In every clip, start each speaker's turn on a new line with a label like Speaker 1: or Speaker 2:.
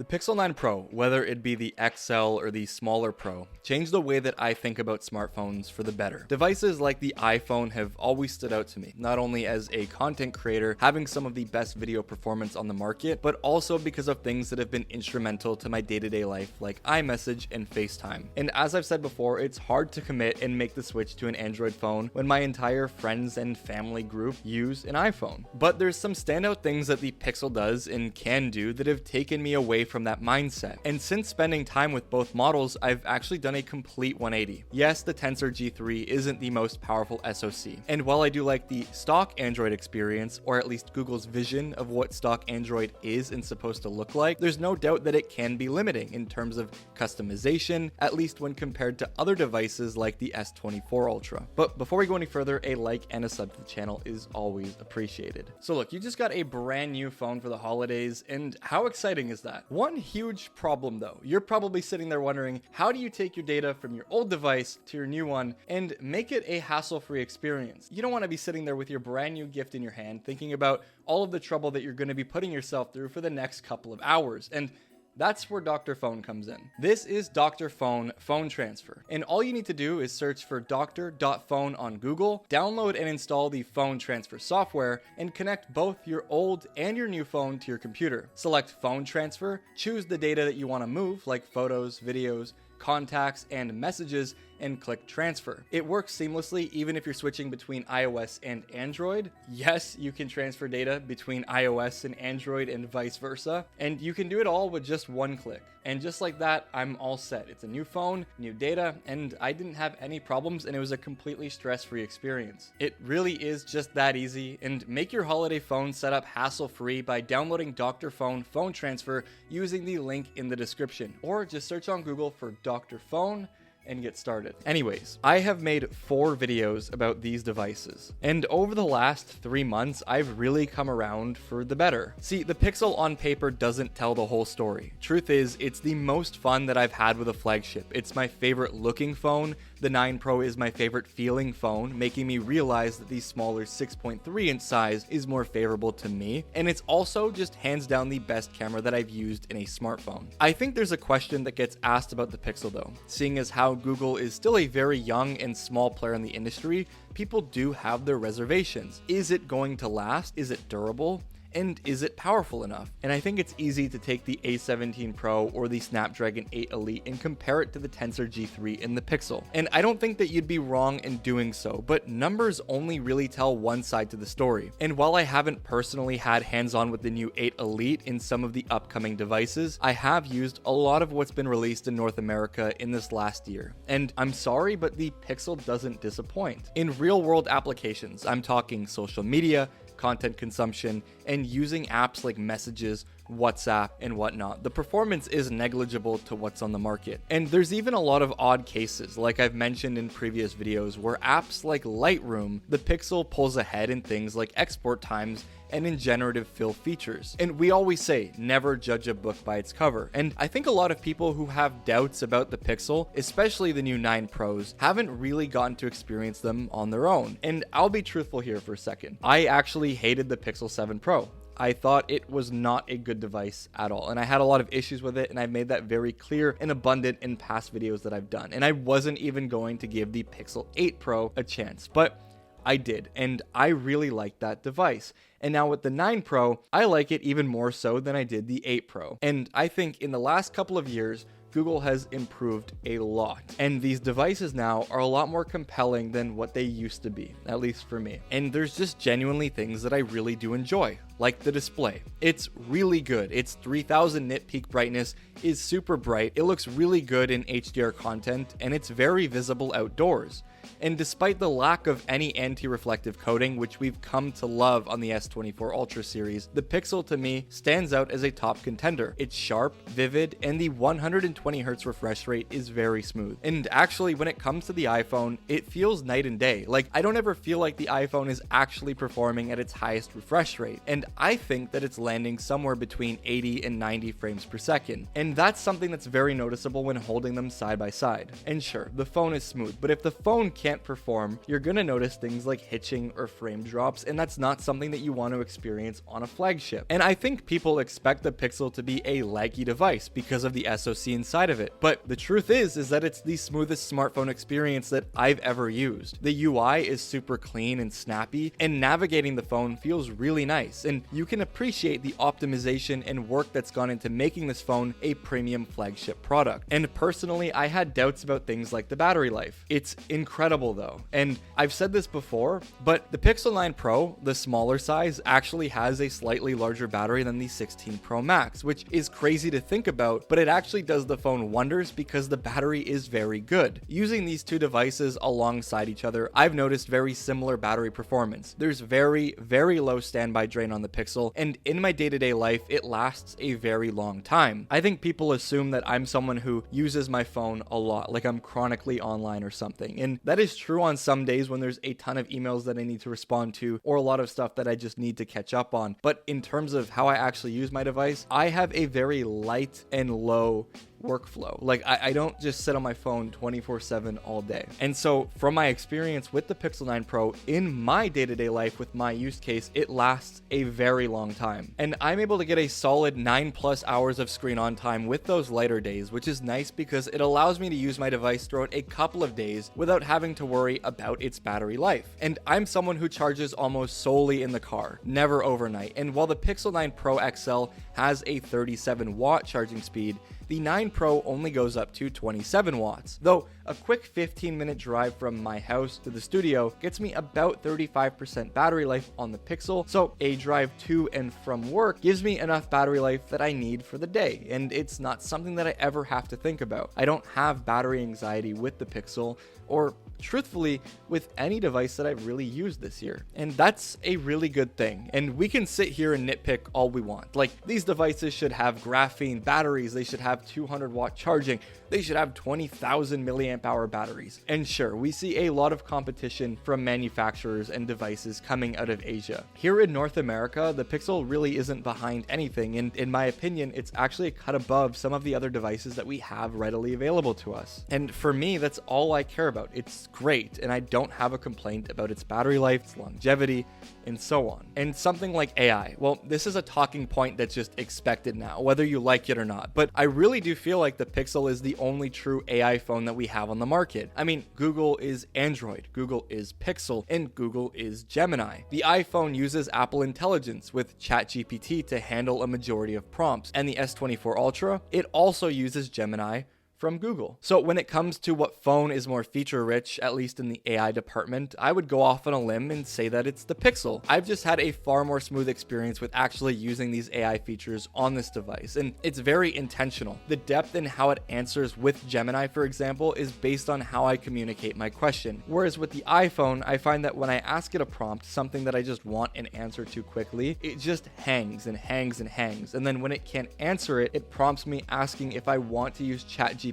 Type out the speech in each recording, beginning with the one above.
Speaker 1: The Pixel 9 Pro, whether it be the XL or the smaller Pro, changed the way that I think about smartphones for the better. Devices like the iPhone have always stood out to me, not only as a content creator having some of the best video performance on the market, but also because of things that have been instrumental to my day-to-day life like iMessage and FaceTime. And as I've said before, it's hard to commit and make the switch to an Android phone when my entire friends and family group use an iPhone. But there's some standout things that the Pixel does and can do that have taken me away from that mindset. And since spending time with both models, I've actually done a complete 180. Yes, the Tensor G3 isn't the most powerful SoC. And while I do like the stock Android experience, or at least Google's vision of what stock Android is and supposed to look like, there's no doubt that it can be limiting in terms of customization, at least when compared to other devices like the S24 Ultra. But before we go any further, a like and a sub to the channel is always appreciated. So look, you just got a brand new phone for the holidays, and how exciting is that? One huge problem though, you're probably sitting there wondering, how do you take your data from your old device to your new one and make it a hassle-free experience? You don't want to be sitting there with your brand new gift in your hand thinking about all of the trouble that you're going to be putting yourself through for the next couple of hours. And that's where Dr.fone comes in. This is Dr.fone phone transfer. And all you need to do is search for Dr.fone on Google, download and install the phone transfer software, and connect both your old and your new phone to your computer. Select phone transfer, choose the data that you want to move, like photos, videos, contacts, and messages, and click transfer. It works seamlessly even if you're switching between iOS and Android. Yes, you can transfer data between iOS and Android and vice versa, and you can do it all with just one click. And just like that, I'm all set. It's a new phone, new data, and I didn't have any problems, and it was a completely stress-free experience. It really is just that easy, and make your holiday phone setup hassle-free by downloading Dr.fone phone transfer using the link in the description, or just search on Google for Dr.fone and get started. Anyways, I have made 4 videos about these devices, and over the last 3 months, I've really come around for the better. See, the Pixel on paper doesn't tell the whole story. Truth is, it's the most fun that I've had with a flagship. It's my favorite looking phone. The 9 Pro is my favorite feeling phone, making me realize that the smaller 6.3 inch size is more favorable to me, and it's also just hands down the best camera that I've used in a smartphone. I think there's a question that gets asked about the Pixel though. Seeing as how Google is still a very young and small player in the industry, people do have their reservations. Is it going to last? Is it durable? And is it powerful enough? And I think it's easy to take the A17 Pro or the Snapdragon 8 Elite and compare it to the Tensor G3 in the Pixel. And I don't think that you'd be wrong in doing so, but numbers only really tell one side to the story. And while I haven't personally had hands-on with the new 8 Elite in some of the upcoming devices, I have used a lot of what's been released in North America in this last year. And I'm sorry, but the Pixel doesn't disappoint. In real-world applications, I'm talking social media, content consumption, and using apps like Messages, WhatsApp, and whatnot, the performance is negligible to what's on the market. And there's even a lot of odd cases, like I've mentioned in previous videos, where apps like Lightroom, the Pixel pulls ahead in things like export times and in generative fill features. And we always say, never judge a book by its cover. And I think a lot of people who have doubts about the Pixel, especially the new 9 Pros, haven't really gotten to experience them on their own. And I'll be truthful here for a second. I actually hated the Pixel 7 Pro. I thought it was not a good device at all, and I had a lot of issues with it, and I've made that very clear and abundant in past videos that I've done. And I wasn't even going to give the Pixel 8 Pro a chance, but I did, and I really liked that device. And now with the 9 Pro, I like it even more so than I did the 8 Pro. And I think in the last couple of years, Google has improved a lot, and these devices now are a lot more compelling than what they used to be, at least for me. And there's just genuinely things that I really do enjoy, like the display. It's really good. Its 3000 nit peak brightness is super bright. It looks really good in HDR content, and it's very visible outdoors. And despite the lack of any anti-reflective coating, which we've come to love on the S24 Ultra series, the Pixel to me stands out as a top contender. It's sharp, vivid, and the 120Hz refresh rate is very smooth. And actually, when it comes to the iPhone, it feels night and day. Like, I don't ever feel like the iPhone is actually performing at its highest refresh rate. And I think that it's landing somewhere between 80 and 90 frames per second. And that's something that's very noticeable when holding them side by side. And sure, the phone is smooth, but if the phone can't perform, you're gonna notice things like hitching or frame drops, and that's not something that you want to experience on a flagship. And I think people expect the Pixel to be a laggy device because of the SoC inside of it. But the truth is that it's the smoothest smartphone experience that I've ever used. The UI is super clean and snappy, and navigating the phone feels really nice, and you can appreciate the optimization and work that's gone into making this phone a premium flagship product. And personally, I had doubts about things like the battery life. It's incredible though, and I've said this before, but the Pixel 9 Pro, the smaller size, actually has a slightly larger battery than the 16 Pro Max, which is crazy to think about, but it actually does the phone wonders because the battery is very good. Using these two devices alongside each other, I've noticed very similar battery performance. There's very, very low standby drain on the Pixel, and in my day-to-day life, it lasts a very long time. I think people assume that I'm someone who uses my phone a lot, like I'm chronically online or something, and that is true on some days when there's a ton of emails that I need to respond to or a lot of stuff that I just need to catch up on. But in terms of how I actually use my device, I have a very light and low workflow. Like I don't just sit on my phone 24/7 all day. And so from my experience with the Pixel 9 Pro in my day-to-day life with my use case, it lasts a very long time. And I'm able to get a solid 9+ hours of screen on time with those lighter days, which is nice because it allows me to use my device throughout a couple of days without having to worry about its battery life. And I'm someone who charges almost solely in the car, never overnight. And while the Pixel 9 Pro XL has a 37-watt charging speed, the 9 Pro only goes up to 27 watts, though a quick 15-minute drive from my house to the studio gets me about 35% battery life on the Pixel, so a drive to and from work gives me enough battery life that I need for the day, and it's not something that I ever have to think about. I don't have battery anxiety with the Pixel, or truthfully, with any device that I've really used this year. And that's a really good thing. And we can sit here and nitpick all we want. Like, these devices should have graphene batteries, they should have 200-watt charging, they should have 20,000 milliamp hour batteries. And sure, we see a lot of competition from manufacturers and devices coming out of Asia. Here in North America, the Pixel really isn't behind anything, and in my opinion, it's actually a cut above some of the other devices that we have readily available to us. And for me, that's all I care about. It's great, and I don't have a complaint about its battery life, its longevity, and so on. And something like AI, well, this is a talking point that's just expected now, whether you like it or not. But I really do feel like the Pixel is the only true AI phone that we have on the market. I mean, Google is Android, Google is Pixel, and Google is Gemini. The iPhone uses Apple Intelligence with ChatGPT to handle a majority of prompts, and the S24 Ultra, it also uses Gemini from Google. So when it comes to what phone is more feature rich, at least in the AI department, I would go off on a limb and say that it's the Pixel. I've just had a far more smooth experience with actually using these AI features on this device, and it's very intentional. The depth in how it answers with Gemini, for example, is based on how I communicate my question. Whereas with the iPhone, I find that when I ask it a prompt, something that I just want an answer to quickly, it just hangs and hangs and hangs. And then when it can't answer it, it prompts me asking if I want to use ChatGPT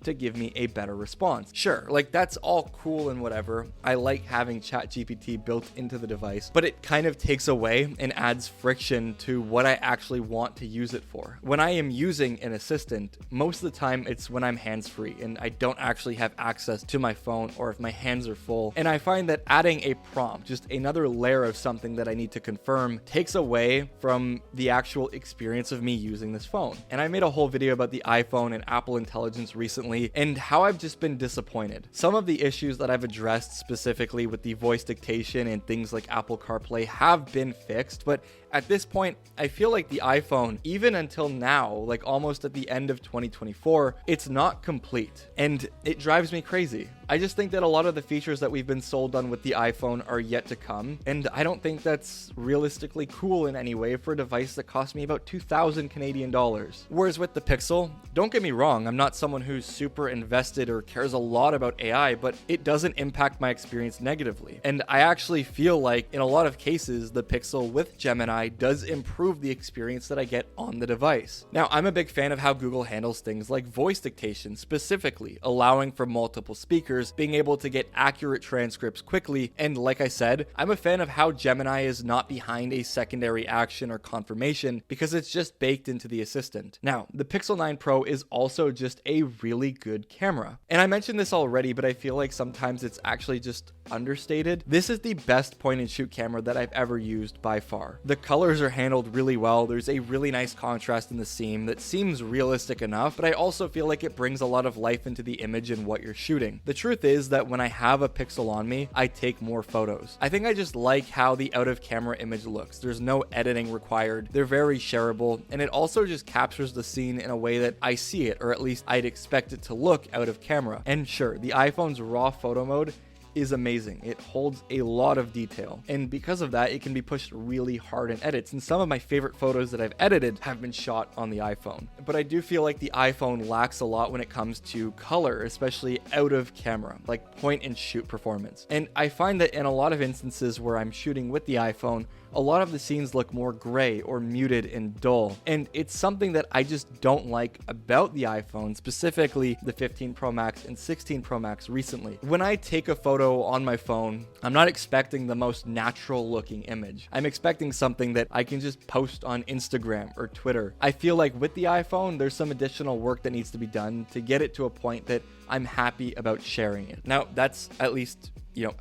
Speaker 1: to give me a better response. Sure, like that's all cool and whatever. I like having ChatGPT built into the device, but it kind of takes away and adds friction to what I actually want to use it for. When I am using an assistant, most of the time it's when I'm hands-free and I don't actually have access to my phone or if my hands are full. And I find that adding a prompt, just another layer of something that I need to confirm, takes away from the actual experience of me using this phone. And I made a whole video about the iPhone and Apple Intelligence recently and how I've just been disappointed. Some of the issues that I've addressed specifically with the voice dictation and things like Apple CarPlay have been fixed, but at this point, I feel like the iPhone, even until now, like almost at the end of 2024, it's not complete, and it drives me crazy. I just think that a lot of the features that we've been sold on with the iPhone are yet to come, and I don't think that's realistically cool in any way for a device that cost me about 2,000 Canadian dollars. Whereas with the Pixel, don't get me wrong, I'm not someone who's super invested or cares a lot about AI, but it doesn't impact my experience negatively. And I actually feel like in a lot of cases, the Pixel with Gemini does improve the experience that I get on the device. Now, I'm a big fan of how Google handles things like voice dictation, specifically allowing for multiple speakers pictures, being able to get accurate transcripts quickly, and like I said, I'm a fan of how Gemini is not behind a secondary action or confirmation because it's just baked into the assistant. Now, the Pixel 9 Pro is also just a really good camera. And I mentioned this already, but I feel like sometimes it's actually just understated. This is the best point and shoot camera that I've ever used by far. The colors are handled really well. There's a really nice contrast in the scene that seems realistic enough, but I also feel like it brings a lot of life into the image and what you're shooting. The truth is that when I have a Pixel on me, I take more photos. I think I just like how the out of camera image looks. There's no editing required. They're very shareable, and it also just captures the scene in a way that I see it, or at least I'd expect it to look out of camera. And sure, the iPhone's raw photo mode is amazing. It holds a lot of detail, and because of that, it can be pushed really hard in edits, and some of my favorite photos that I've edited have been shot on the iPhone. But I do feel like the iPhone lacks a lot when it comes to color, especially out of camera, like point and shoot performance. And I find that in a lot of instances where I'm shooting with the iPhone, a lot of the scenes look more gray or muted and dull, and it's something that I just don't like about the iPhone, specifically the 15 Pro Max and 16 Pro Max recently. When I take a photo on my phone, I'm not expecting the most natural looking image. I'm expecting something that I can just post on Instagram or Twitter. I feel like with the iPhone, there's some additional work that needs to be done to get it to a point that I'm happy about sharing it. Now, that's at least,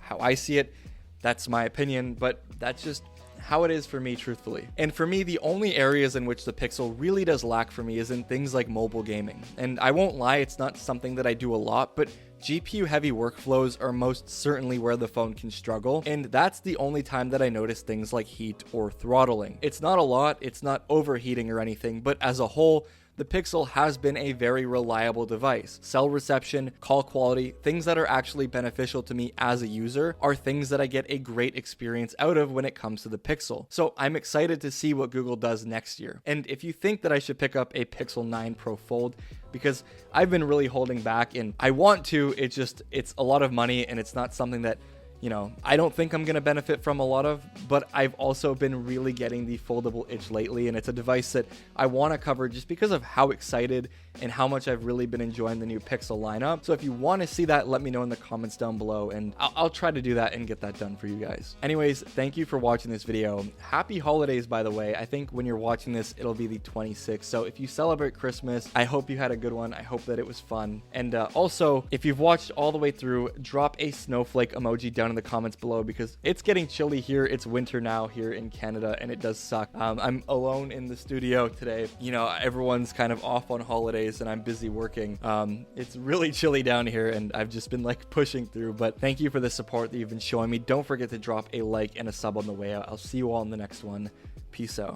Speaker 1: how I see it. That's my opinion, but that's just how it is for me, truthfully. And for me, the only areas in which the Pixel really does lack for me is in things like mobile gaming. And I won't lie, it's not something that I do a lot, but GPU heavy workflows are most certainly where the phone can struggle, and that's the only time that I notice things like heat or throttling. It's not a lot, it's not overheating or anything, but as a whole, the Pixel has been a very reliable device. Cell reception, call quality, things that are actually beneficial to me as a user are things that I get a great experience out of when it comes to the Pixel. So I'm excited to see what Google does next year. And if you think that I should pick up a Pixel 9 Pro Fold, because I've been really holding back and I want to, it's a lot of money and it's not something that I don't think I'm going to benefit from a lot of, but I've also been really getting the foldable itch lately, and it's a device that I want to cover just because of how excited and how much I've really been enjoying the new Pixel lineup. So if you want to see that, let me know in the comments down below, and I'll try to do that and get that done for you guys. Anyways, thank you for watching this video. Happy holidays, by the way. I think when you're watching this, it'll be the 26th. So if you celebrate Christmas, I hope you had a good one. I hope that it was fun. And also, if you've watched all the way through, drop a snowflake emoji down in the comments below because it's getting chilly here. It's winter now here in Canada, and it does suck. I'm alone in the studio today. Everyone's kind of off on holidays and I'm busy working. It's really chilly down here and I've just been pushing through, but thank you for the support that you've been showing me. Don't forget to drop a like and a sub on the way out. I'll see you all in the next one. Peace out.